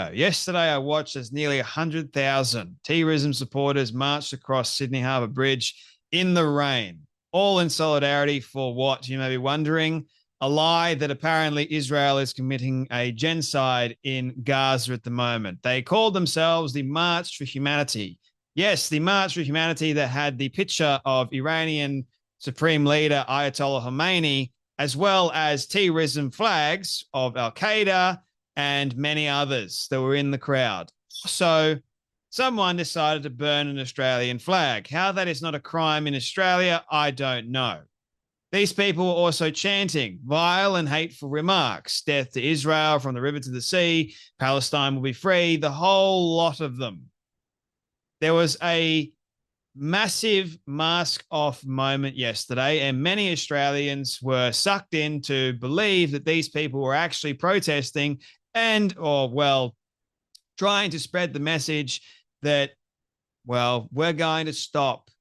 video. Yesterday, I watched as nearly 100,000 T-Rism supporters marched across Sydney Harbour Bridge in the rain, all in solidarity for what, you may be wondering, a lie that apparently Israel is committing a genocide in Gaza at the moment. They called themselves the March for Humanity. Yes, the March for Humanity that had the picture of Iranian Supreme Leader Ayatollah Khomeini, as well as T-Rism flags of Al-Qaeda and many others that were in the crowd. So someone decided to burn an Australian flag. How that is not a crime in Australia, I don't know. These people were also chanting vile and hateful remarks. Death to Israel, from the river to the sea, Palestine will be free, the whole lot of them. There was a massive mask off moment yesterday, and many Australians were sucked in to believe that these people were actually protesting trying to spread the message that, we're going to stop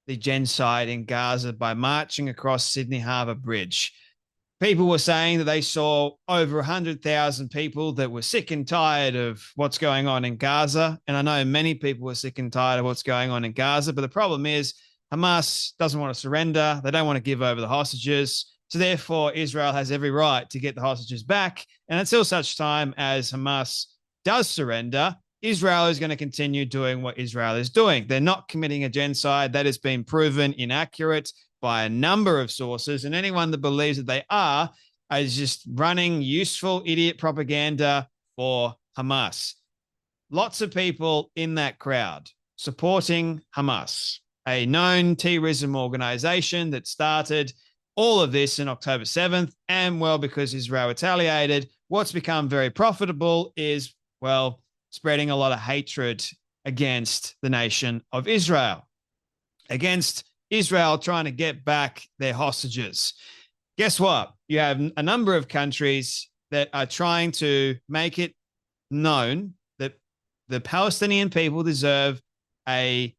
the genocide in Gaza by marching across Sydney Harbour Bridge. People were saying that they saw over 100,000 people that were sick and tired of what's going on in Gaza. And I know many people were sick and tired of what's going on in Gaza. But the problem is Hamas doesn't want to surrender. They don't want to give over the hostages. So therefore, Israel has every right to get the hostages back. And until such time as Hamas does surrender, Israel is going to continue doing what Israel is doing. They're not committing a genocide. That has been proven inaccurate by a number of sources, and anyone that believes that they are is just running useful idiot propaganda for Hamas. Lots of people in that crowd supporting Hamas, a known T-Rism organization that started all of this in October 7th, and because Israel retaliated, what's become very profitable is, spreading a lot of hatred against the nation of Israel, against Israel trying to get back their hostages. Guess what? You have a number of countries that are trying to make it known that the Palestinian people deserve a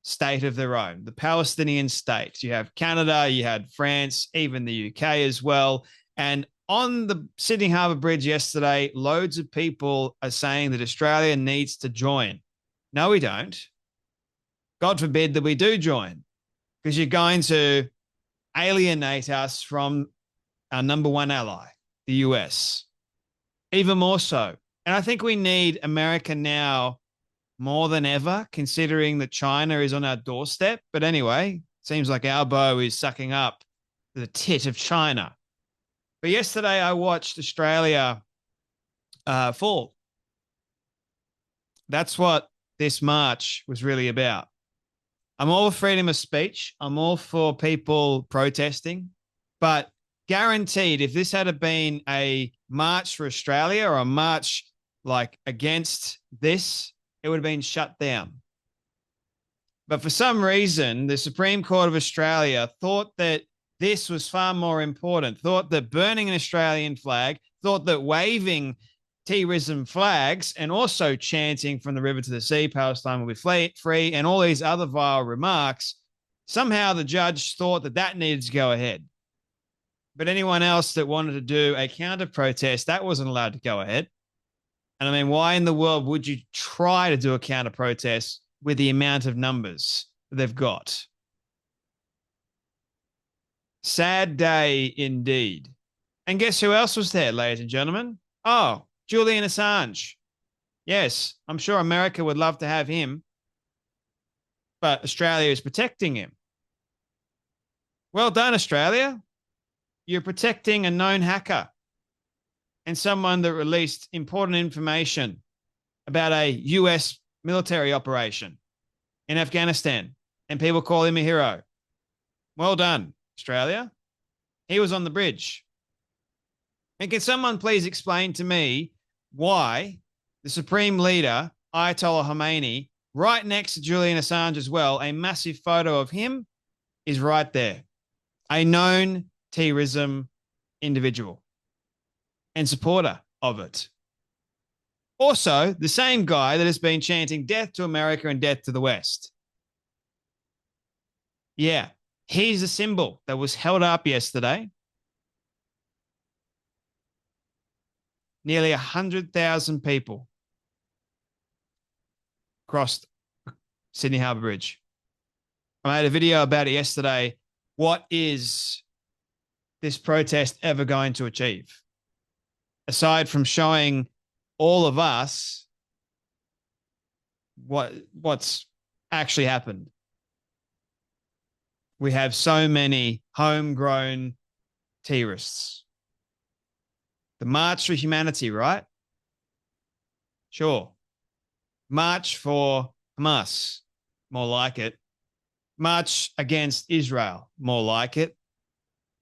state of their own, the Palestinian state. You have Canada, you had France, even the UK as well. And on the Sydney Harbour Bridge yesterday, loads of people are saying that Australia needs to join. No, we don't. God forbid that we do join, because you're going to alienate us from our number one ally, the US, even more so. And I think we need America now more than ever, considering that China is on our doorstep. But anyway, seems like our bow is sucking up the tit of China. But yesterday I watched Australia fall. That's what this march was really about. I'm all for freedom of speech. I'm all for people protesting. But guaranteed, if this had been a march for Australia or a march against this, it would have been shut down. But for some reason, the Supreme Court of Australia thought that this was far more important, thought that burning an Australian flag, thought that waving T-Rism flags and also chanting from the river to the sea, Palestine will be free, and all these other vile remarks, somehow the judge thought that that needed to go ahead. But anyone else that wanted to do a counter protest, that wasn't allowed to go ahead. And I mean, why in the world would you try to do a counter protest with the amount of numbers that they've got? Sad day indeed. And guess who else was there, ladies and gentlemen? Oh, Julian Assange. Yes, I'm sure America would love to have him, but Australia is protecting him. Well done, Australia. You're protecting a known hacker and someone that released important information about a US military operation in Afghanistan, and people call him a hero. Well done, Australia. He was on the bridge. And can someone please explain to me why the Supreme Leader, Ayatollah Khomeini, right next to Julian Assange as well, a massive photo of him is right there. A known T-Rism individual and supporter of it. Also, the same guy that has been chanting death to America and death to the West. Yeah, he's a symbol that was held up yesterday. Nearly 100,000 people across Sydney Harbour Bridge. I made a video about it yesterday. What is this protest ever going to achieve? Aside from showing all of us what's actually happened. We have so many homegrown terrorists. The March for Humanity, right? Sure. March for Hamas, more like it. March against Israel, more like it.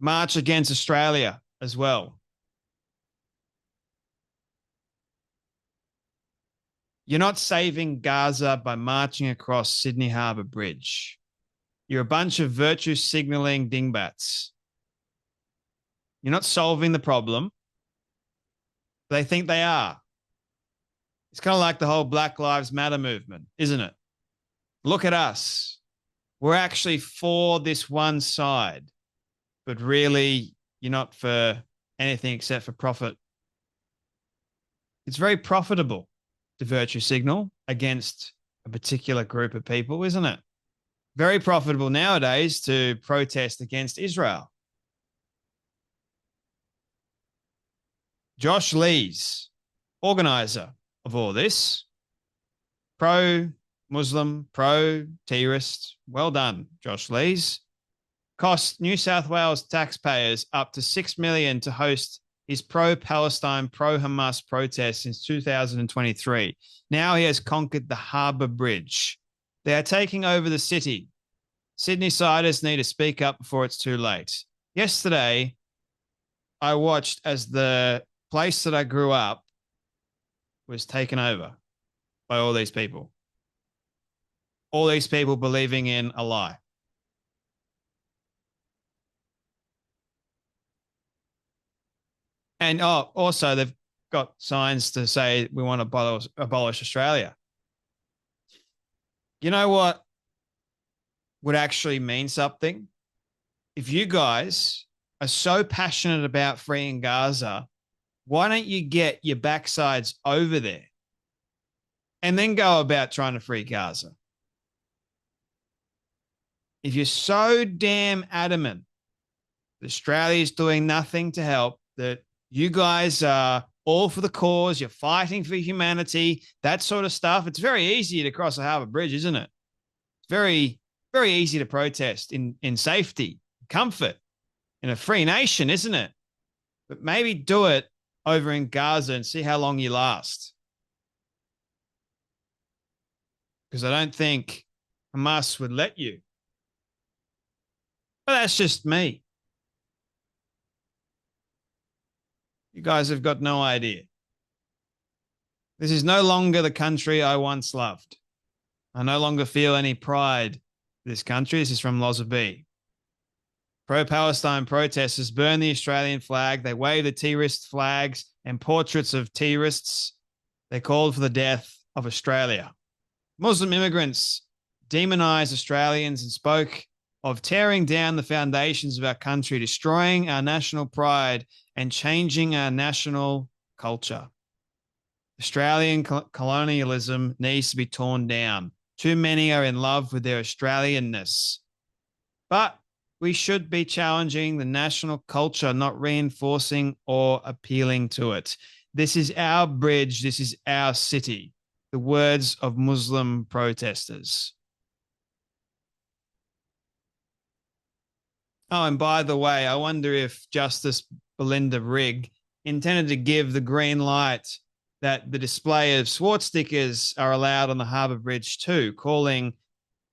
March against Australia as well. You're not saving Gaza by marching across Sydney Harbour Bridge. You're a bunch of virtue signaling dingbats. You're not solving the problem. They think they are. It's kind of like the whole Black Lives Matter movement, isn't it? Look at us. We're actually for this one side, but really you're not for anything except for profit. It's very profitable to virtue signal against a particular group of people, isn't it? Very profitable nowadays to protest against Israel. Josh Lees, organizer of all this, pro-Muslim, pro-terrorist. Well done, Josh Lees. Cost New South Wales taxpayers up to $6 million to host his pro-Palestine, pro-Hamas protest since 2023. Now he has conquered the Harbour Bridge. They are taking over the city. Sydney-siders need to speak up before it's too late. Yesterday, I watched as the place that I grew up was taken over by all these people. All these people believing in a lie. And also they've got signs to say we want to abolish Australia. You know what would actually mean something? If you guys are so passionate about freeing Gaza, why don't you get your backsides over there and then go about trying to free Gaza? If you're so damn adamant that Australia is doing nothing to help, that you guys are all for the cause, you're fighting for humanity, that sort of stuff, it's very easy to cross a Harbour Bridge, isn't it? It's very, very easy to protest in safety, comfort, in a free nation, isn't it? But maybe do it over in Gaza and see how long you last. Because I don't think Hamas would let you. But that's just me. You guys have got no idea. This is no longer the country I once loved. I no longer feel any pride for this country. This is from Lozabi. Pro-Palestine protesters burn the Australian flag. They wave the terrorist flags and portraits of terrorists. They called for the death of Australia. Muslim immigrants demonized Australians and spoke of tearing down the foundations of our country, destroying our national pride and changing our national culture. Australian colonialism needs to be torn down. Too many are in love with their Australianness. But we should be challenging the national culture, not reinforcing or appealing to it. This is our bridge. This is our city. The words of Muslim protesters. Oh, and by the way, I wonder if Justice Belinda Rigg intended to give the green light that the display of swastikas are allowed on the Harbour Bridge too, calling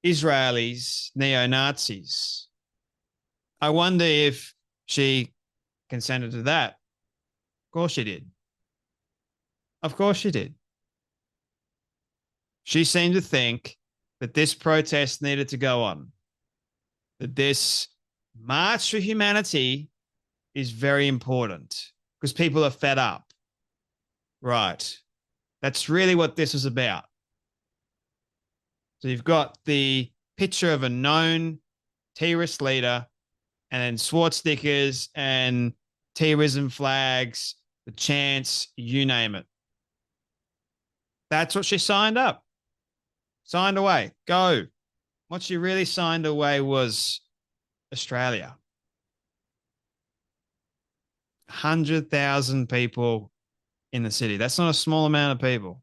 Israelis neo-Nazis. I wonder if she consented to that. Of course she did. Of course she did. She seemed to think that this protest needed to go on, that this March for Humanity is very important because people are fed up. Right. That's really what this is about. So you've got the picture of a known terrorist leader and then swastikas and terrorism flags, the chants, you name it. That's what she signed up. Signed away. Go. What she really signed away was Australia. 100,000 people in the city. That's not a small amount of people.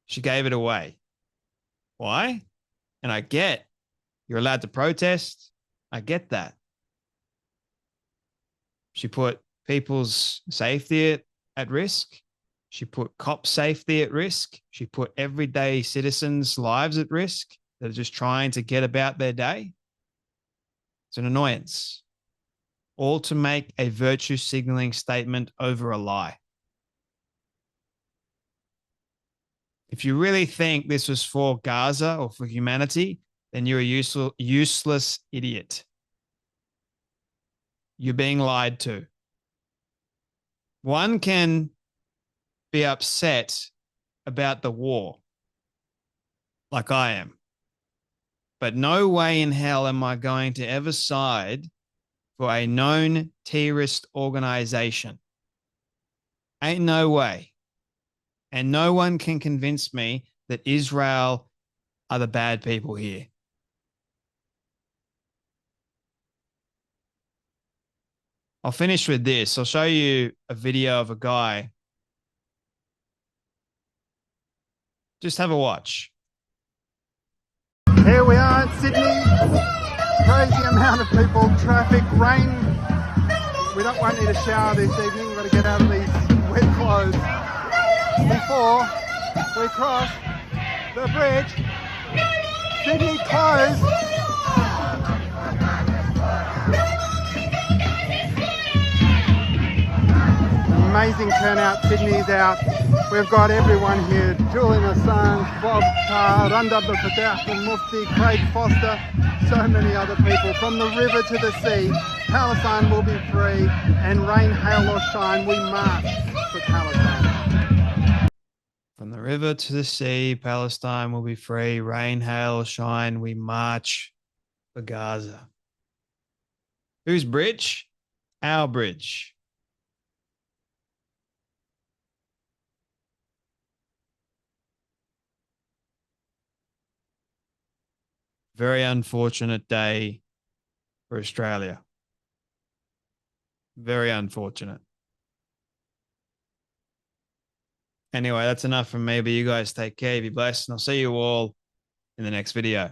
She gave it away. Why? And I get you're allowed to protest. I get that. She put people's safety at risk. She put cop safety at risk. She put everyday citizens' lives at risk that are just trying to get about their day. It's an annoyance. All to make a virtue signaling statement over a lie. If you really think this was for Gaza or for humanity, then you're a useless idiot. You're being lied to. One can be upset about the war, like I am. But no way in hell am I going to ever side for a known terrorist organization. Ain't no way. And no one can convince me that Israel are the bad people here. I'll finish with this. I'll show you a video of a guy. Just have a watch. Here we are in Sydney. Crazy amount of people, traffic, rain. We don't want you to shower this evening. We've got to get out of these wet clothes before we cross the bridge. Sydney closed. Amazing turnout. Sydney's out. We've got everyone here. Julian Assange, Bob Carr, Rundab the Fatah, the Mufti, Craig Foster, so many other people. From the river to the sea, Palestine will be free, and rain, hail or shine, we march for Palestine. From the river to the sea, Palestine will be free. Rain, hail or shine, we march for Gaza. Whose bridge? Our bridge. Very unfortunate day for Australia. Very unfortunate. Anyway, that's enough from me, but you guys take care, be blessed, and I'll see you all in the next video.